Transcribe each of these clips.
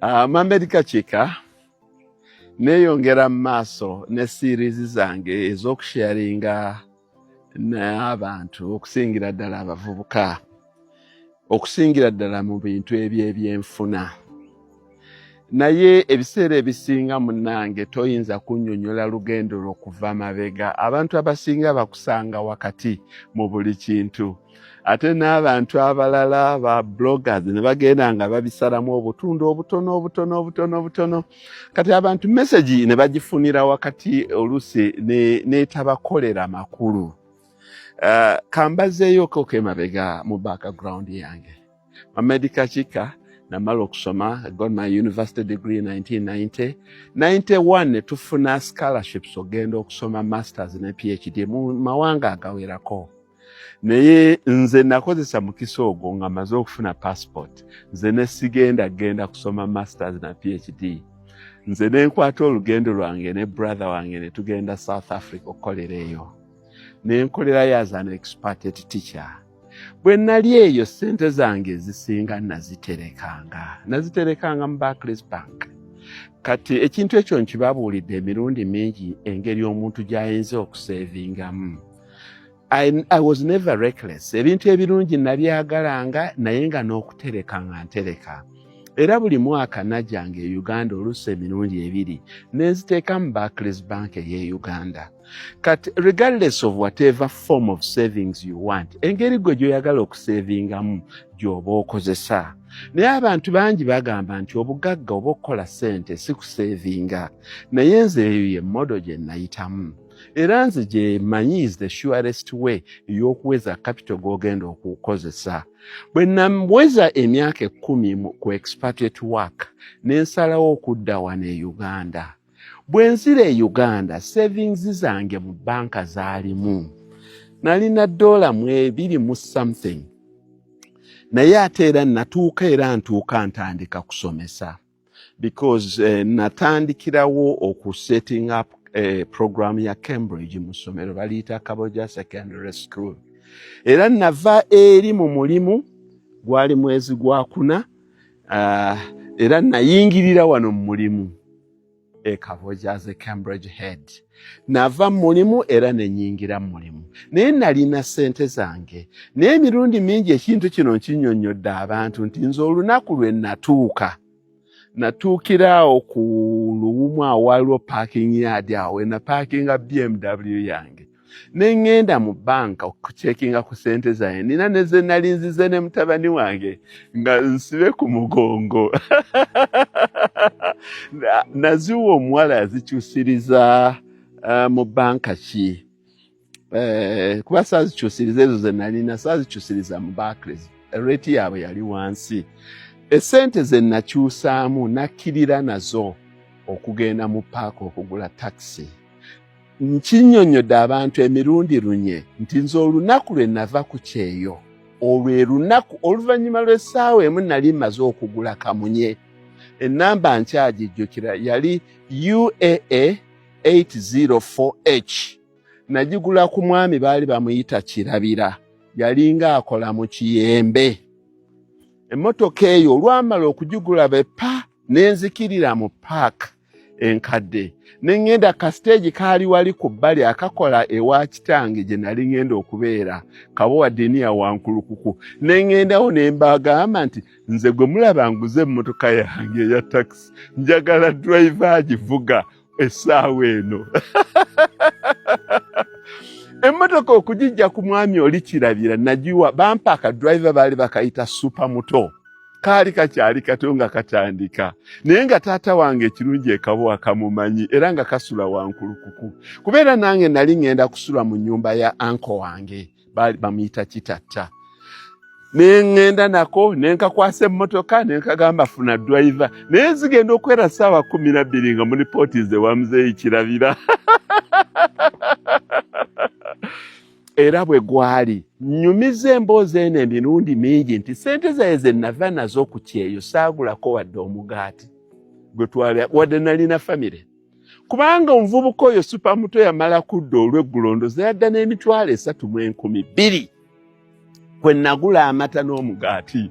Mamedika Chika neyongera maaso ne series zange ez'okusharinga n'abantu okusingira ddala abavubuka okusingira ddala mu bintu eby'ebyenfuna. Naye ebiseera ebisinga munnange toyinza kunnyonnyola lugendo lw'okuva mabega. Abantu abasinga bakusanga wakati mu buli kintu. Ate n'abantu abalala ba bloggers ne bagenda nga babisalamu obutundu obutono. Kati abantu message ne bagifunira wakati olusi n'etabakolera makulu. Kambazeeyo ko mabega mu background yange. Mamedika Chika namala okusoma. I got my university degree in 1990. 91 tufuna scholarships ogenda okusoma masters ne PhD mu mawanga agawerako. Naye nze nakozesa mukisa ogwo nga maze okufuna passport. Nze ne sigenda kusoma masters na PhD. Nze ne nkwata olugendo lwange ne brother wange ne tugenda South Africa okukolera eyo. Ne nkolerayo as an expatriate teacher. Bwe nali eyo ssente zange zisinga naziterekanga mu Barclays Bank. Kati ekintu ekyo nkibabuulidde emirundi mingi engeri omuntu gy'ayinza okusevingamu. I was never reckless. Ebintu ebirungi nabyagalanga naye nga n'okutereka nga ntereka. Era buli mwaka najjanga e Uganda oluusi emirundi ebiri nenziteeka mu Barclays Bank ey'e Uganda. Kati regardless of whatever form of savings you want, engeri gwe gy'oyagala okusevingamu gy'oba okozesa. Naye abantu bangi bagamba nti obugagga oba okukola ssente si kusevinga. Naye nze eyo ye modo gye nayitamu. Era nze gye manyi is the surest way ey'okuweza capital g'ogenda okukozesa. Bwe naweza emyaka 10 ku expatriate work n'ensalawo okudda wano e Uganda. Bwe nzira e Uganda, savings zange mu banka zaalimu. Nalina $200 mu something. Naye ate era ntuuka ntandika kusomesa. Because natandikirawo okusetting up program ya Cambridge mu ssomero baliyita Kaboja Secondary School. Era nava eri mu mulimu gwali mwezi gwa 4 era nayingirira wano mu mulimu Kaboja as a Cambridge head. Nava mu mulimu era nenyingira mu mulimu. Naye nalina ssente zange. Naye emirundi mingi ekintu kino nkinnyonnyodde abantu nti nze olunaku lwe natuukira ku luwumu awaliwo parking yard awo na parkinga BMW yange. Nengenda mu banka okucheckinga ku ssente zange. Nina neze nali nzize ne mutabani wange nga nsibe ku mugongo. Naziwa omuwala yazikyusiriza mu banka ki. Kuba saazikyusiriza ezo ze nalina saazikyusiriza mu Barclays. Rate yaabwe yali wansi. Essente ze nakyusaamu nakkirira nazo okugenda mu paaka okugula taxi. Nkinnyonnyodde abantu emirundi lunye nti nze olunaku lwe nava ku kyeyo olwe lunaku oluvannyuma lw'essaawa emu nali maze okugula kamunye. Ennamba nkyagijjukira yali UAA 804H. Nagigula ku mwami baali bamuyita Kirabira. Yalinga akola mu Kiyembe. Emmotoka eyo olwamala okugigula bepa nenzikirira mu paaka enkadde. Nengenda ka stage kaali wali ku bbali akakola ewa kitange gye nali ngenda okubeera Kabowa Diniya Wankulukuku. Nengendawo ne mbagamba nti nze gwe mulaba nguze emmotoka yange ya taxi. Njagala driver agivuga essaawa eno. Emmotoka okugijja ku mwami oli Kirabira nagiwa bampaka driver baali bakayita super muto. Kaali kakyali kato nga katandika. Naye nga taata wange ekirungi e Kabowa kamumanyi era nga kasula Wankulukuku. Kubeera nange nali ngenda kusula mu nnyumba ya anko wange baali bamuyita Kitatta. Nengenda nako nenkakwasa emmotoka nenkagamba funa driver. Naye zigenda okwera ssaawa 12 nga mu lipooti ze wa muzeeyi Kirabira. Era bwe gwali nnyumiza emboozi eno emirundi mingi nti ssente zaye ze nava nazo ku kyeyo saagulako wadde omugaati gwe twali wadde nalina famire. Kubanga omuvubuka oyo supamuto yamala kudda olw'eggulo ndoza yadda n'emitwalo 32,000 kwe nagula amata n'omugaati.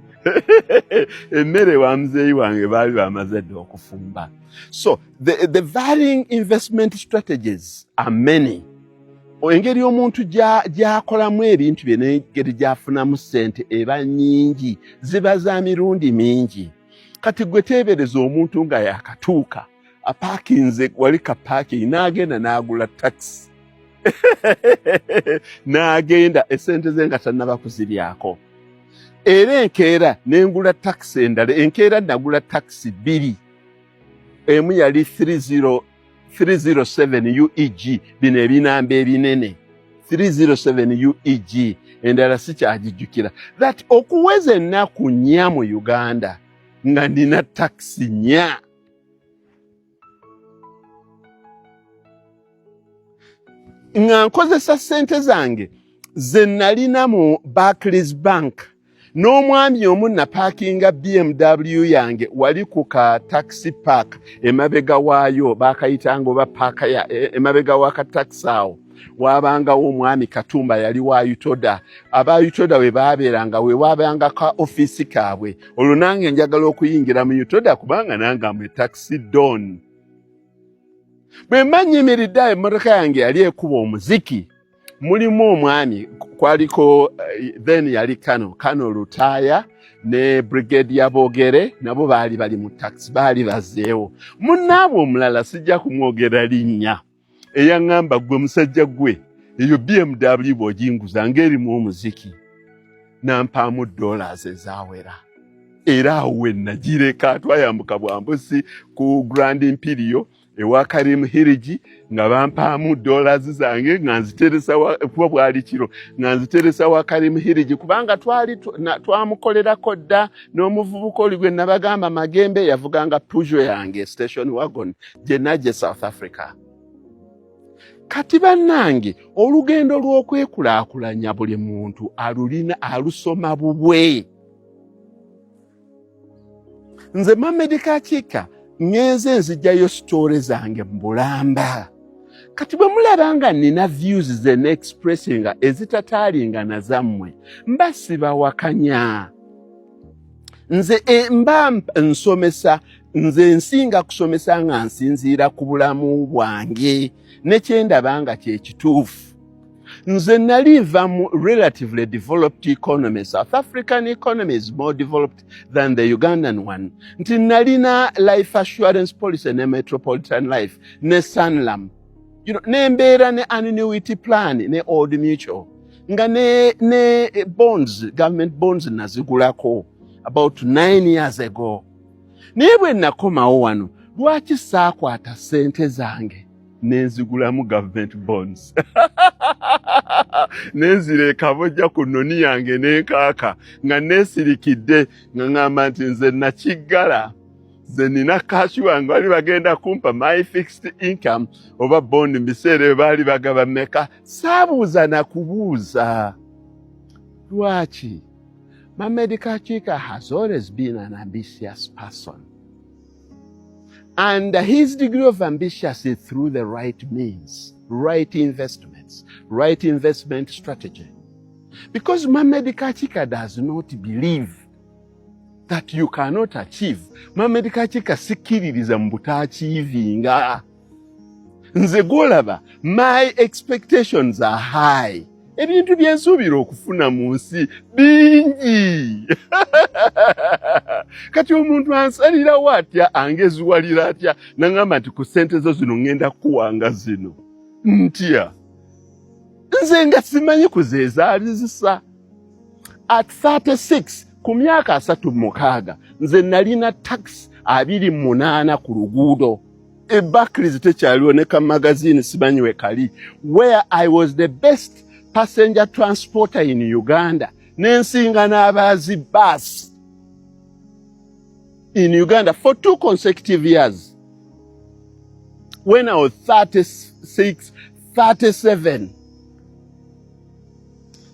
emmere wa muzeeyi wange baali bamaze dda okufumba. So the varying investment strategies are many. Engeri omuntu gy'akolamu ebintu bye n'engeri gy'afunamu ssente eba nnyingi, ziba za mirundi mingi. Kati gwe teebereza omuntu nga yakatuuka apaakinze wali ka paakingi n'agenda n'agula taxi n'agenda essente ze nga tannaba kuziryako. Era enkeera n'engula taxi endala, enkeera nagula taxi bbiri. Emu yali 307 UEG, bino ebinamba ebinene 307 UEG, endala sikyagijjukira. That okuweza ennaku 4 mu Uganda nga nina taxi 4. Nga nkozesa ssente zange ze nalina mu Barclays Bank. N'omwami omu napaakinga BMW yange wali ku ka taxi park emabega waayo baakayitanga oba paaka ya emabega waka taxi awo. Waabangawo omwami Katumba yali wa Utoda. Aba Utoda we baabeeranga we waabanga ka office kaabwe. Olwo nange njagala okuyingira mu Utoda kubanga nange amwe taxi don. Bwe manyimiridde emmotoka yange yali ekuba omuziki. Mulimu omwami kwaliko then yali Kano Lutaya ne Brigadier Bogere nabo baali bali mu taxi baali bazeewo. Munnaabwe omulala sijja kumwogera linnya eyaŋŋamba gwe musajja gwe eyo BMW bw'ojinguza ng'erimu omuziki nampaamu dollars ezawera. Era awo we nagireka twayambuka Bwambusi ku Grand Imperial ewa Karim Hiriji nga bampaamu dollars zange nga nziteresa kuba bwali kiro nga nziteresa wa Karim Hiriji kubanga twamukolerako dda n'omuvubuka oli gwe nabagamba Magembe yavuganga Peugeot yange station wagon gye najje South Africa. Kati bannange olugendo lw'okwekulaakulanya buli muntu alusoma bubwe. Nze Mohamed Kachika ngenze nzijjayo story zange mbulamba. Kati bwe mulaba nga nina views ze n'expressinga ezitataalinga na zammwe mba sibawakanya. Nze mba nsomesa, nze nsinga kusomesa nga nsinziira ku bulamu bwange ne kyendaba nga kye kituufu. Nze naliva mu relatively developed economy. South African economy is more developed than the Ugandan one. Nti nalina life assurance policy ne metropolitan life ne Sanlam. Nembeera ne annuity plan ne Old Mutual. Nga ne bonds, government bonds nazigulako about 9 years ago. Naye bwe nakomawo wano, lwaki saakwata ssente zange nenzigulamu government bonds? Nenzireka bojja ku nnoni yange n'enkaaka nga neesirikidde nga ngamba nti nze nakiggala, nze nina kaashi wange bali bagenda kumpa my fixed income oba bond mu biseera bye baali bagaba mmeka. Saabuuza na kubuuza. Lwaki? Mohamed Kachika has always been an ambitious person. And his degree of ambition is through the right means, right investments, right investment strategy. Because Mohamed Kachika does not believe that you cannot achieve. Mohamed Kachika sikiririza mbutaachivinga. Nze golaba, my expectations are high. Ebintu byensuubira okufuna mu nsi bingi. Kati omuntu ansalira watya angezuwalira atya nangamba nti ku ssente zo zino ngenda kuwanga zino. Ntya. Nze nga simanyi kuzeezaali zisa. At 36, ku myaka 36, nze nalina taxi 28 ku luguudo. Barclays tekyaliwo ne ka magazine simanyi we kali. Where I was the best passenger transporter in Uganda. Nensinga n'abaazi bus in Uganda for 2 consecutive years. When I was 36, 37.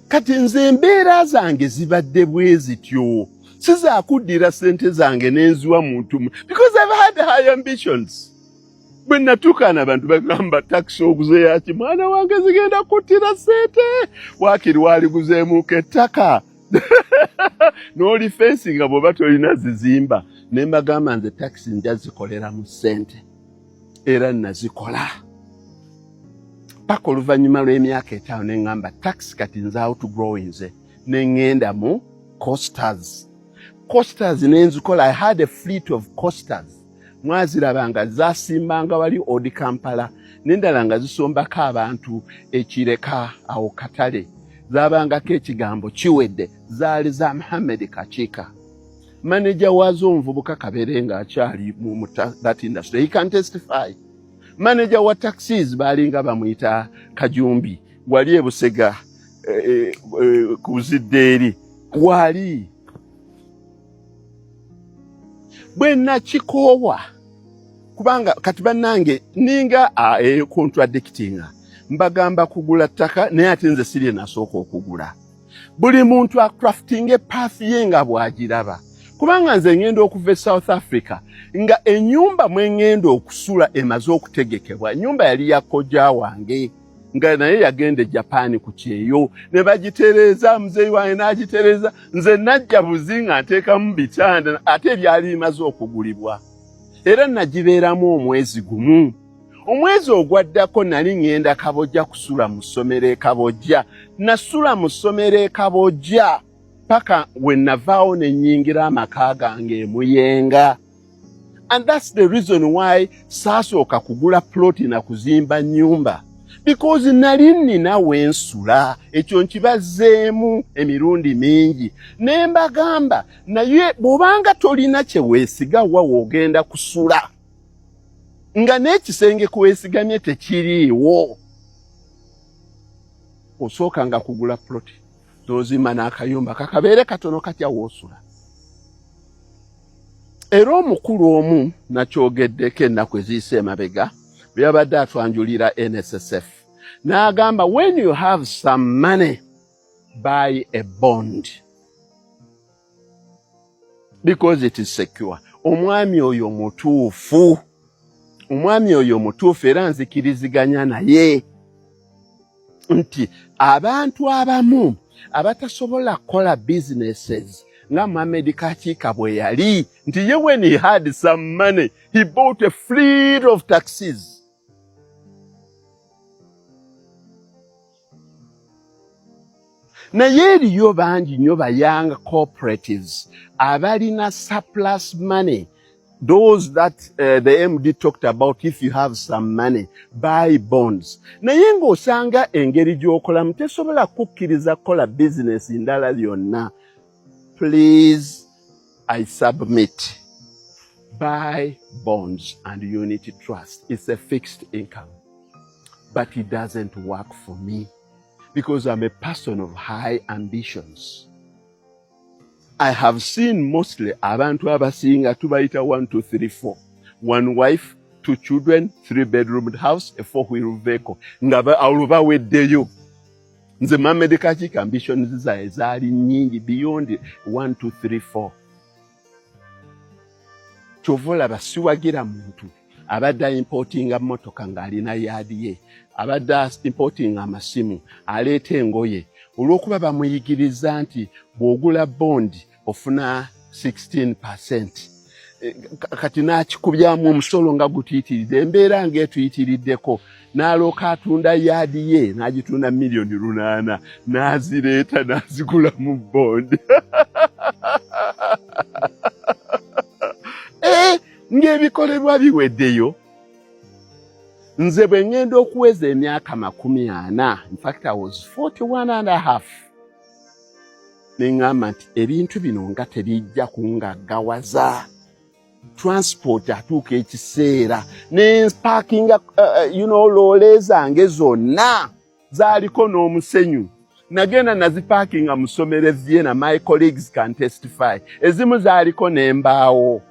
Kati nze embeera zange zibadde bwe zityo. Sizakuddira ssente zange n'enziwa muntu. Because I've had high ambitions. Bwe natuukana abantu bagamba taxi oguze yaki mwana wange zigenda kuttira ssente. Waakiri waaliguzeemuuka ettaka n'oli fensi nga bw'oba tolina zizimba ne mbagamba nze takisi nja zikolera mu ssente era nazikola paka oluvannyuma lw'emyaka 5 ne ngamba takisi kati nze outgrow nze ne ngenda mu Costas nenzikola. I had a fleet of Costas. Mwazirabanga zasimbanga wali Odi Kampala n'endala nga zisombako abantu ekireka awo Katale. Zabangako ekigambo kiwedde zaali za Muhammad Kachika. Manager wazo Nvubuka Kabere nga akyali mu that industry. He can testify. Manager wa taxis balinga bamuyita Kajumbi. Wali e Busega kuzidde eri. Wali bwena kikoowa kubanga kati bannange ninga contradictinga mbagamba kugula ttaka naye ate nze siri nasooka okugula. Buli muntu acrafting path ye nga bw'agiraba kubanga nze ngenda okuva South Africa nga ennyumba mwe ngenda okusula emaze okutegekebwa. Ennyumba yali ya kojja wange nga naye yagenda Japan ku kyeyo ne bagitereeza muzeeyi wange n'agitereeza nze najja buzinga nteekamu bitanda ate byali bimaze okugulibwa era nagibeeramu omwezi gumu. Omwezi ogwaddako nali ngenda Kabojja kusula mu ssomero e Kabojja. Nasula mu ssomero e Kabojja paka we navaawo ne nnyingira amaka gange Muyenga. And that's the reason why saasooka kugula ploti na kuzimba nnyumba. Because nali nina wensula ekyo nkibazzeemu emirundi mingi ne mbagamba naye bw'obanga tolina kye weesiga wa woogenda kusula nga n'ekisenge kuweesigamye tekiriiwo osooka nga kugula ploti n'ozimba n'akayumba kakabeere katono katya woosula. Era omukulu omu nakyogeddeko ennaku eziyise emabega bwe yabadde atwanjulira NSSF n'agamba when you have some money buy a bond because it is secure. Omwami oyo mutuufu era nzikiriziganya naye nti abantu abamu abatasobola kukola businesses nga Muhammad Kachika bwe yali nti ye when he had some money he bought a fleet of taxis. Naye eriyo bangi nnyo ba young cooperatives abalina surplus money. Those that the MD talked about, if you have some money, buy bonds. Naye ng'osanga engeri gy'okolamu tesobola kukkiriza kukola business ndala yonna. Please, I submit. Buy bonds and unity trust. It's a fixed income. But it doesn't work for me because I'm a person of high ambitions. I have seen mostly abantu abasinga tubayita 1, 2, 3, 4. 1 wife, 2 children, 3-bedroom house, a 4-wheel vehicle. Nga aluba weddeyo. Nze Muhammad Kachika ambitions zae zaali nyingi beyond 1, 2, 3, 4. Chovola basiwagira muntu. Abadda importing motoka ng'alina yaadi ye. Abadda importing amasimu. Aleeta engoye. Olw'okuba bamuyigiriza nti bw'ogula bondi ofuna 16%. Kati n'akikubyamu omusolo nga gutiitiridde embeera ng'etuyitiriddeko n'alooka atunda yaadi ye n'agitunda miliyoni 8 n'azireeta n'azigula mu bondi. Ng'ebikolebwa biweddeyo. Nze bwe ngenda okuweza emyaka 40, in fact I was 41 and a half. Nengamba nti ebintu bino nga terijja kungaggawaza. Transport atuuka ekiseera ne parking loole zange zonna zaaliko n'omusenyu. Nagenda naziparkinga mu ssomero e Vienna, my colleagues can testify. Ezimu zaaliko n'embaawo.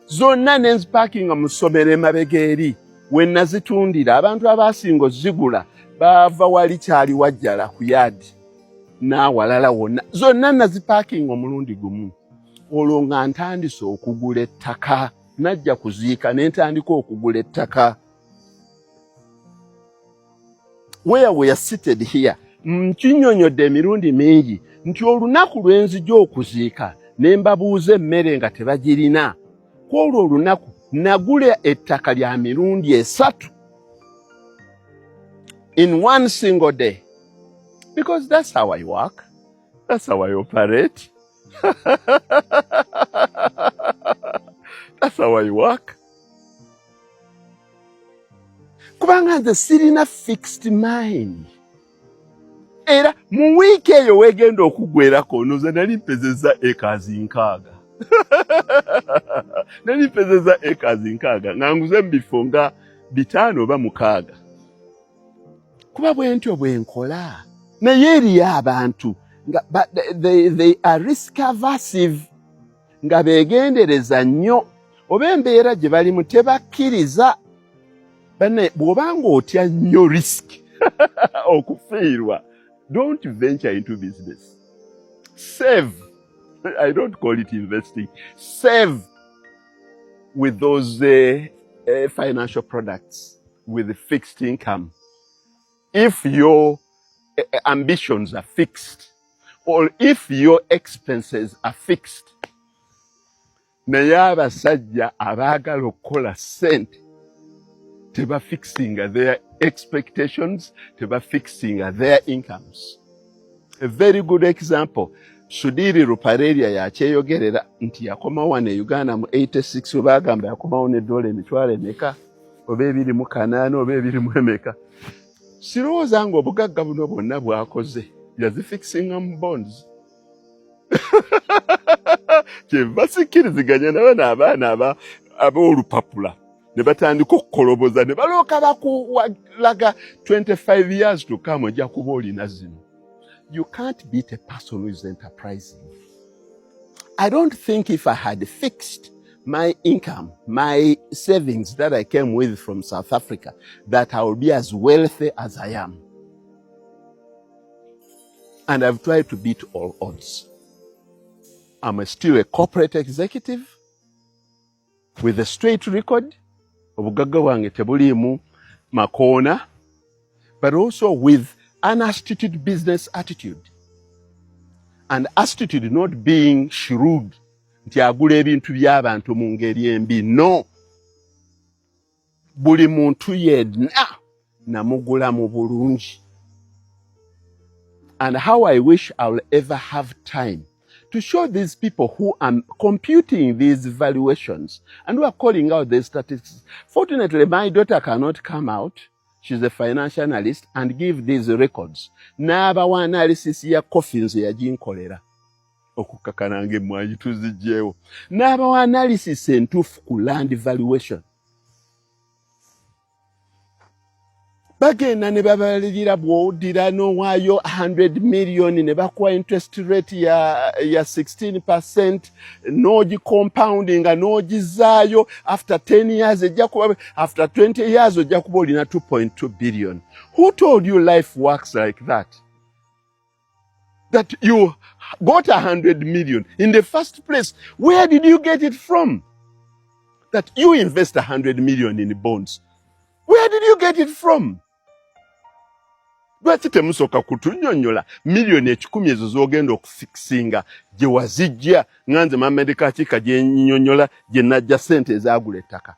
Zonna ne nziparkinga mu ssomero emabega eri. We nazitundira abantu abasinga zigula bava wali kyali wajjala ku yadi n'awalala wonna zonna naziparking omulundi gumu. Olwo nga ntandise okugula ettaka najja kuziika ne ntandika okugula ettaka. Where we are seated here nkinyonyodde emirundi mingi nti olunaku lwe nzija okuziika ne mbabuuza emmere nga tebagirina, kwolwo olunaku nagula ettaka lya mirundi 3 in one single day. Because that's how I work. That's how I operate. That's how I work. Kubanga nze sirina fixed mind. Era mu wiiki eyo weegenda okugwerako nze nali mpezezza acres 6. Nali mpezezza acres 6 nga nguze mu bifo nga 5 oba 6. Kuba bwe ntyo bwe nkola. Naye eriyo abantu they are risk aversive, nga beegendereza nnyo oba embeera gye balimu tebakkiriza. Banne bw'obanga otya nnyo risk okufiirwa, don't venture into business. Save. I don't call it investing. Save with those financial products with fixed income. If your ambitions are fixed, or if your expenses are fixed, naye abasajja abaagala okukola ssente teba fixing their expectations, teba fixing their incomes. A very good example, Sudiri Ruparelia yakyeyogerera nti yakomawo wano e Uganda mu 86 bagamba yakomawo ne dola emitwalo emeka oba 28 oba 29. Sirowooza nga obugagga buno bwonna bwakoze yazifixinga mu bonds. Kyeva sikkiriziganya n'abaana ab'olupapula ne batandika okukoloboza ne balooka bakulaga 25 years to come ojja kuba olina zino. You can't beat a person who is enterprising. I don't think if I had fixed my income, my savings that I came with from South Africa, that I would be as wealthy as I am. And I've tried to beat all odds. I'm still a corporate executive with a straight record, obugagga wange tebuliimu makoona, but also with an astute business attitude. And astute not being shrewd, nti agula ebintu by'abantu mu ngeri embi. No. Buli muntu yenna namugula mu bulungi. And how I wish I'll ever have time to show these people who are computing these valuations and who are calling out these statistics. Fortunately, my daughter cannot come out. She's a financial analyst and give these records. N'aba wa analysis ya coffins ya jinkolera. Okukakanange mwanyi tuzijjeewo. N'aba wa analysis entuufu ku land valuation. Bagenda ne babalirira bw'odira n'owaayo 100 million ne bakuwa interest rate ya 16%, n'ogi compoundinga n'ogizaayo after 10 years ejja kuba, after 20 years ojja kuba olina 2.2 billion. Who told you life works like that? That you got 100 million. In the first place, where did you get it from? That you invest 100 million in bonds. Where did you get it from? Lwaki temusooka kutunnyonnyola miliyoni 10 ezo z'ogenda okufixinga gye wazijja nga nze Mamed Kakiika gye nnyonnyola gye najja ssente ezaagula ettaka.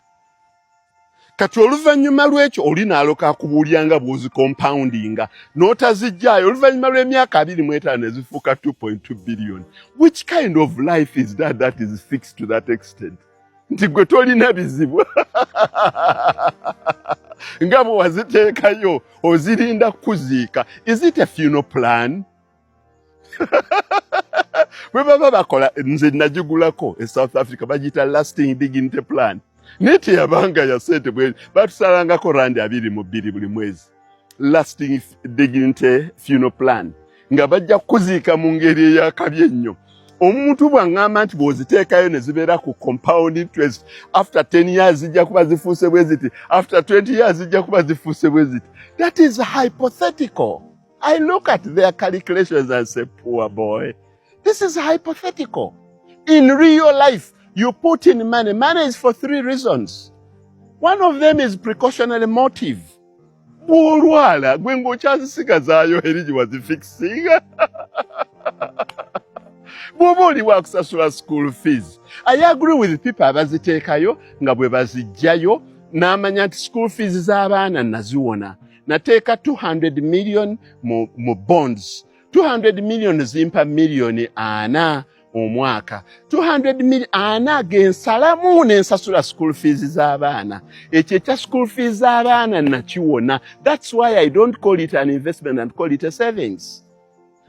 Kati oluvannyuma lw'ekyo oli n'aloka akubuulyanga bw'ozi compoundinga n'otazijjaayo oluvannyuma lw'emyaka 25 ezifuuka 2.2 billion. Which kind of life is that is fixed to that extent? Nti gwe tolina bizibu. Nga bwe waziteekayo ozirinda kuziika. Is it a funeral plan? Bwe baba bakola nze nagigulako e South Africa bagiyita lasting dignity plan. Neti yabanga ya sente bwe batusalangako randi 22 buli mwezi. Lasting dignity funeral plan. Nga bajja kuziika mu ngeri ey'akabi ennyo. Omuntu bw'angamba nti bw'oziteekayo ne zibeera ku compound interest, after 10 years zijja kuba zifuuse bwe ziti, after 20 years zijja kuba zifuuse bwe ziti. That is hypothetical. I look at their calculations and say, poor boy, this is hypothetical. In real life, you put in money. Money is for 3 reasons. One of them is precautionary motive. Bw'olwala gwe ng'okyazisigazaayo eri gye wazifixinga. bw'oba oli wakusasula school fees. I agree with people abaziteekayo nga bwe bazijjayo n'amanya nti school fees z'abaana naziwona. Nateeka 200 million mu bonds. 200 million zimpa million ana omwaka. 200 million ana gensalamu n'ensasula school fees z'abaana. Ekyo ekya school fees z'abaana nakiwona. That's why I don't call it an investment and call it a savings.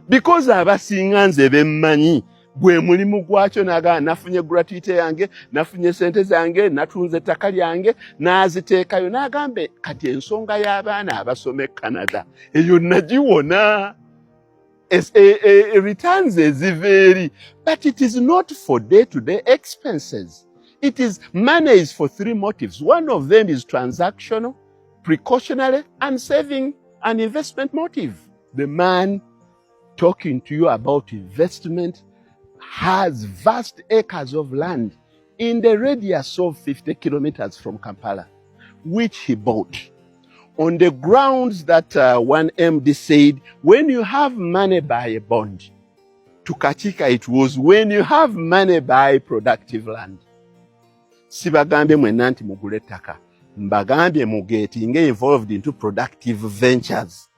Because abasinga nze bemmanyi gwe mulimu gwakyo naga nafunye gratuity yange, nafunye sente zange, natunze ettaka lyange, n'aziteekayo n'agambe kati ensonga y'abaana abasome Canada eyo nagiwona. Returns eziveri, but it is not for day-to-day expenses. It is money is for three motives. One of them is transactional, precautionary, and saving and investment motive. The man talking to you about investment has vast acres of land in the radius of 50 kilometers from Kampala, which he bought on the grounds that one MD said, when you have money, buy a bond. To Kachika, it was when you have money, buy productive land. Sibagambe mwenanti mugule taka. Mbagambe mugetinge involved into productive ventures.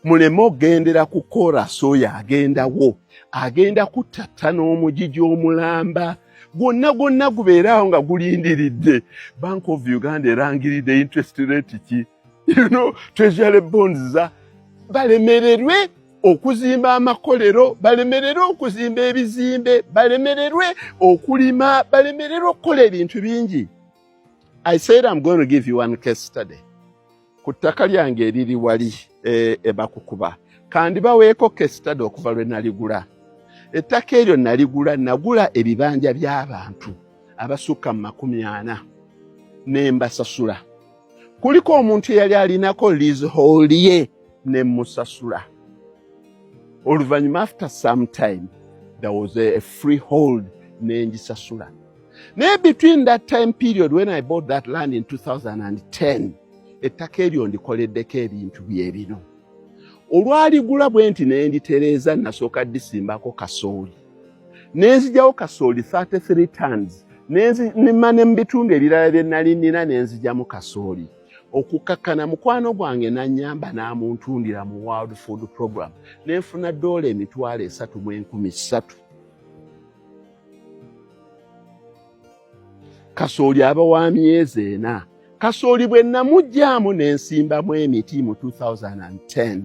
Mulemo gendera kukora soya agenda wo. Agenda kutata n'omugigi omulamba. Gonna gubeerawo nga gulindiridde. Bank of Uganda erangiridde interest rate ki. You know, treasury bonds za balemererwe okuzimba amakolero, balemererwe okuzimba ebizimbe, balemererwe okulima, balemererwe okukola ebintu bingi. I said I'm going to give you one case study. Ku ttaka lyange eriri wali Bakukuba. Kandi baweeko case study okuva lwe naligula. Ettaka eryo nagula ebibanja by'abantu abasukka mu 40 ne mbasasula. Kuliko omuntu eyali alinako leasehold ye ne musasula. Oluvannyuma after some time there was a freehold ne ngisasula. Now between that time period when I bought that land in 2010, ettaka eryo ndikoleddeko ebintu bye bino. Olwaligula bwe nti ne nditereeza nasooka disimbako kasooli. Ne nzijawo kasooli 33 tons. Nimma ne mu bitundu ebirala bye nali nnina ne nzijamu kasooli. Okukakkana mukwano gwange n'annyamba n'amuntundira mu World Food Program. Nenfuna $3,313. Kasooli aba wa myezi 4. Kasooli bwe namugyamu n'ensimbamu emiti mu 2010.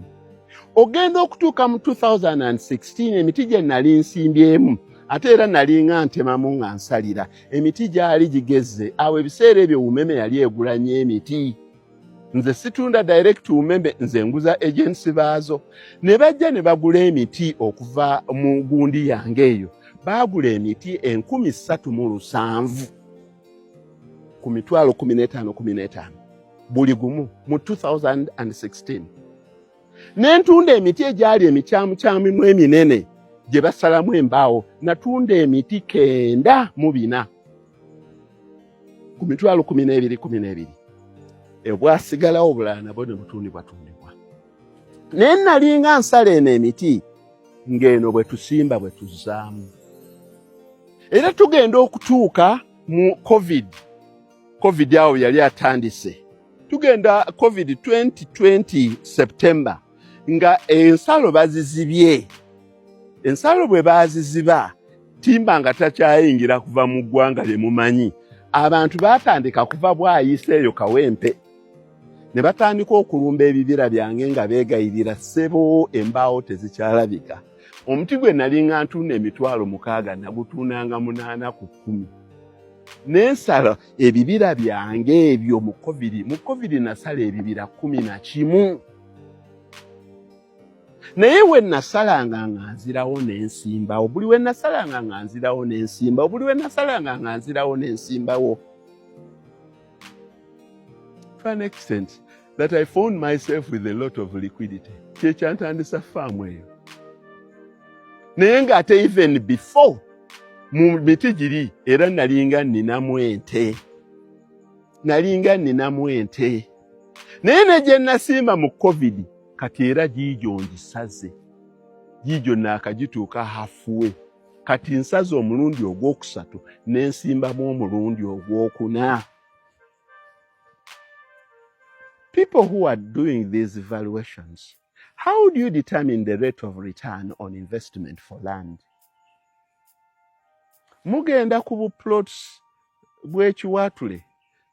Ogenda okutuuka mu 2016 emiti gye nali nsimbyemu. Ate era nali nga ntemamu nga nsalira. Emiti gyali gigezze. Awo ebiseera ebyo Umeme yali egula nnyo emiti. Nze situunda direct Umeme, nze nguza agency baazo. Ne bajja ne bagula emiti okuva mu gundi yange eyo. Baagula emiti 3,700 ku mitwalo 15 buli gumu mu 2016. N'entunda emiti egyali emikyamu eminene gye basalamu embaawo, natunda emiti 94 ku mitwalo 12. Ebwasigalawo obulala nabwo ne butundibwa. Naye nalinga nsala eno emiti ng'eno bwe tusimba bwe tuzzaamu. Era tugenda okutuuka mu COVID awo yali atandise. Tugenda COVID 2020 September nga ensalo bazizibye. Ensalo bwe baziziba timba nga takyayingira kuva mu ggwanga lye mumanyi. Abantu batandika kuva bwayise eyo Kawempe. Ne batandika okulumba ebibira byange nga beegayirira ssebo embaawo tezikyalabika. Omuti gwe nalinga ntunda emitwalo 6 nagutunanga 8 ku 10. Nensala ebibira byange ebyo mu COVID nasala ebibira 11. Naye we nasalanga nga nzirawo n'ensimbawo, buli we nasalanga nga nzirawo n'ensimbawo, buli we nasalanga nga nzirawo n'ensimbawo. To an extent that I found myself with a lot of liquidity. Kyantandisa faamu eyo. Naye ng'ate even before mu miti giri era nalinga nninamu ente. Naye ne gye nasimba mu COVID kati era giijo ngisaze. Gijjo naakagituuka hafuwe. Kati nsaze omulundi ogwokusatu n'ensimbamu omulundi ogwokuna. People who are doing these evaluations, how do you determine the rate of return on investment for land? Mugenda ku buplots bw'ekiwaatule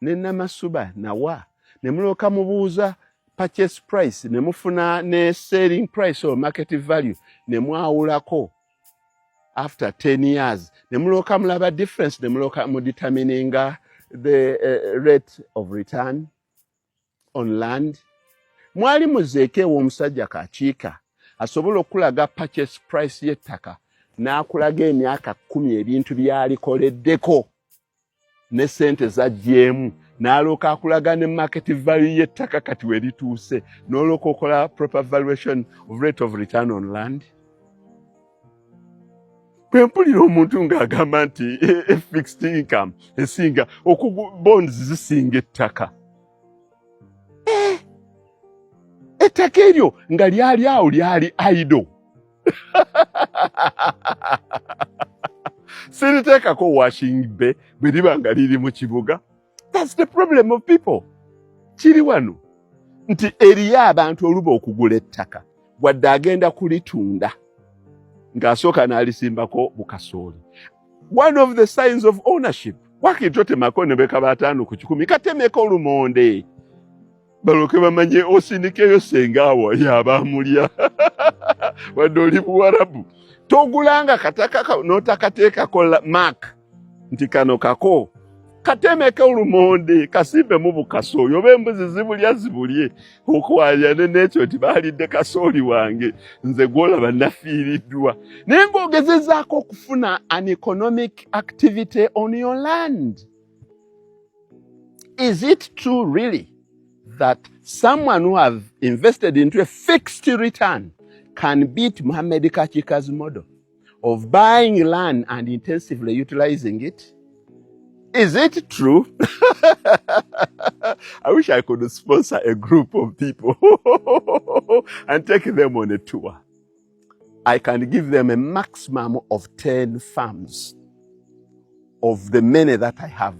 ne Namasuba nawa ne mulooka mubuuza purchase price ne mufuna ne selling price or market value ne mwawulako after 10 years ne mulooka mulaba difference ne mulooka mu determining the rate of return on land. Mwali muzeeke w'omusajja kakiika asobola okulaga purchase price y'ettaka n'akulaga emyaka 10 ebintu byalikoleddeko ne sente zaggyemu n'alooka akulaga ne market value y'ettaka kati we lituuse n'olooka okola proper valuation of rate of return on land. Bwe mpulira omuntu ng'agamba nti fixed income esinga bonds zisinga ettaka. Ettaka eryo nga lyali awo lyali idle. Siriteekako washing bay bwe liba nga liri mu kibuga. That's the problem of people. Kiri wano nti eriyo abantu oluba okugula ettaka wadde agenda kulitunda ng'asooka n'alisimbako bukasooli. One of the signs of ownership, wakitotemako ne beka 5 ku 10 katemeko olumonde balooke bamanye osindikeyo sengaawo yabaamulya wadde oli Buwarabu. Togulanga kataka n'otakateekako mark nti kano kako katemeke olumonde kasimbe mu bukasooli oba embuzi zibulye okwalya n'ekyo nti baalidde kasooli wange nze gwolaba nafiiriddwa naye ng'ogezezaako okufuna an economic activity on your land. Is it true really that someone who have invested into a fixed return can beat Muhammad Kachika's model of buying land and intensively utilizing it? Is it true? I wish I could sponsor a group of people and take them on a tour. I can give them a maximum of 10 farms of the many that I have,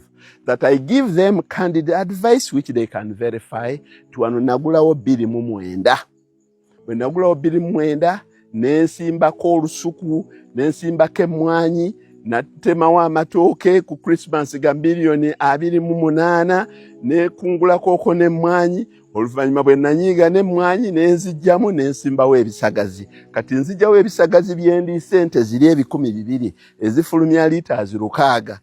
that I give them candid advice which they can verify to anonagulawo 29. When nagulawo 29, nensimbako olusuku, nensimbako emmwanyi, natemawo amatooke ku Christmas ga $2.8 nekungulako n'emmwanyi. Oluvannyuma bwe nanyiiga n'emmwanyi nenzijjamu nensimbawo ebisagazi. Kati nzijjawo ebisagazi byendiise ente ziri 200 ezifulumya liters 600.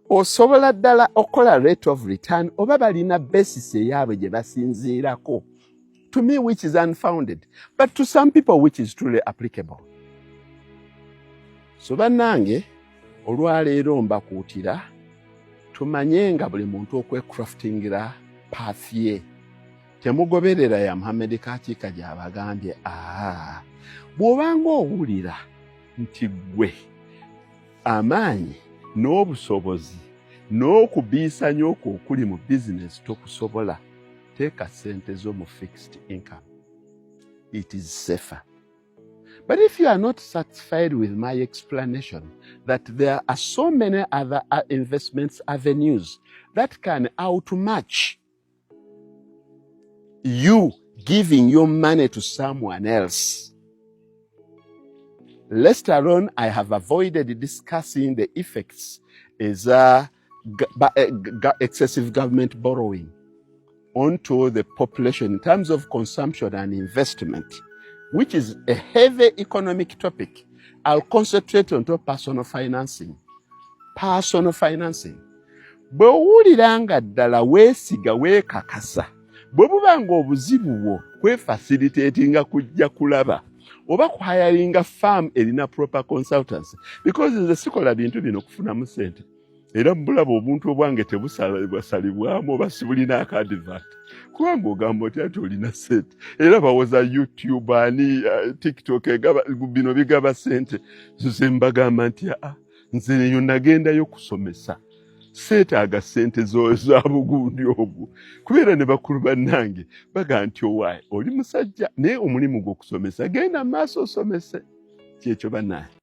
Osobola ddala okola rate of return oba balina basis eyaabwe gye basinziirako. To me, which is unfounded, but to some people, which is truly applicable. So bannange, olwaleero mbakuutira tumanye nga buli muntu okwecraftingira path ye. Temugoberera ya Muhammad Kachika gy'abagambye bw'obanga owulira nti ggwe amaanyi n'obusobozi n'okubiisanya okwo okuli mu business tokusobola, teeka sente zo mu fixed income. It is safer. But if you are not satisfied with my explanation that there are so many other investments avenues that can outmatch you giving your money to someone else, lest alone I have avoided discussing the effects as excessive government borrowing onto the population in terms of consumption and investment, which is a heavy economic topic. I'll concentrate on personal financing. Personal financing. Bw'owuliranga ddala weesiga weekakasa, bwe bubanga obuzibu bwo kwefacilitatinga kujja kulaba oba kuhayaringa firm erina proper consultancy, because nze sikola bintu bino kufunamu sente. Era mbulaba obuntu obwange tebusalibwamu oba sibulina akadivert. Kubanga ogamba oti ati olina sente. Era bawoza YouTube ani TikTok bino bigaba sente. Nze mbagamba nti nze neyo nagendayo kusomesa. seetaaga ssente za bugundi obwo kubeera ne bakulu bannange baga nti owaayi oli musajja naye omulimu gw'okusomesa genda mu maaso osomese kyekyo bannange.